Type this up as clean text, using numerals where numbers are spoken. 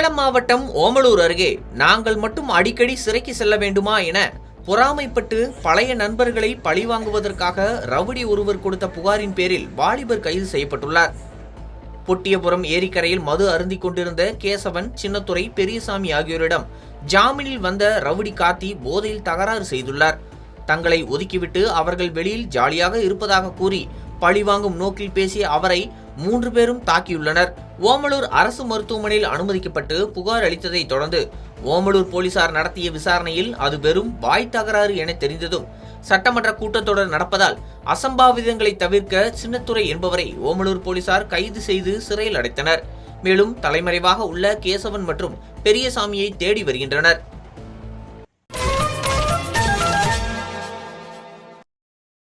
சேலம் மாவட்டம் ஓமலூர் அருகே நாங்கள் மட்டும் அடிக்கடி சிறைக்கு செல்ல வேண்டுமா என பொறாமைப்பட்டு பழைய நண்பர்களை பழிவாங்குவதற்காக ரவுடி ஒருவர் கொடுத்த புகாரின் பேரில் வாலிபர் கைது செய்யப்பட்டுள்ளார். பொட்டியபுரம் ஏரிக்கரையில் மது அருந்திக் கொண்டிருந்த கேசவன், சின்னத்துரை, பெரியசாமி ஆகியோரிடம் ஜாமீனில் வந்த ரவுடி கார்த்தி போதையில் தகராறு செய்துள்ளார். தங்களை ஒதுக்கிவிட்டு அவர்கள் வெளியில் ஜாலியாக இருப்பதாக கூறி பழிவாங்கும் நோக்கில் பேசிய அவரை 3 பேரும் தாக்கியுள்ளனர். ஓமலூர் அரசு மருத்துவமனையில் அனுமதிக்கப்பட்டு புகார் அளித்ததை தொடர்ந்து ஓமலூர் போலீசார் நடத்திய விசாரணையில் அது வெறும் வாய் தகராறு என தெரிந்ததும் சட்டமன்ற கூட்டத்தொடர் நடப்பதால் அசம்பாவிதங்களை தவிர்க்க சின்னத்துரை என்பவரை ஓமலூர் போலீசார் கைது செய்து சிறையில் அடைத்தனர். மேலும் தலைமறைவாக உள்ள கேசவன் மற்றும் பெரியசாமியை தேடி வருகின்றனர்.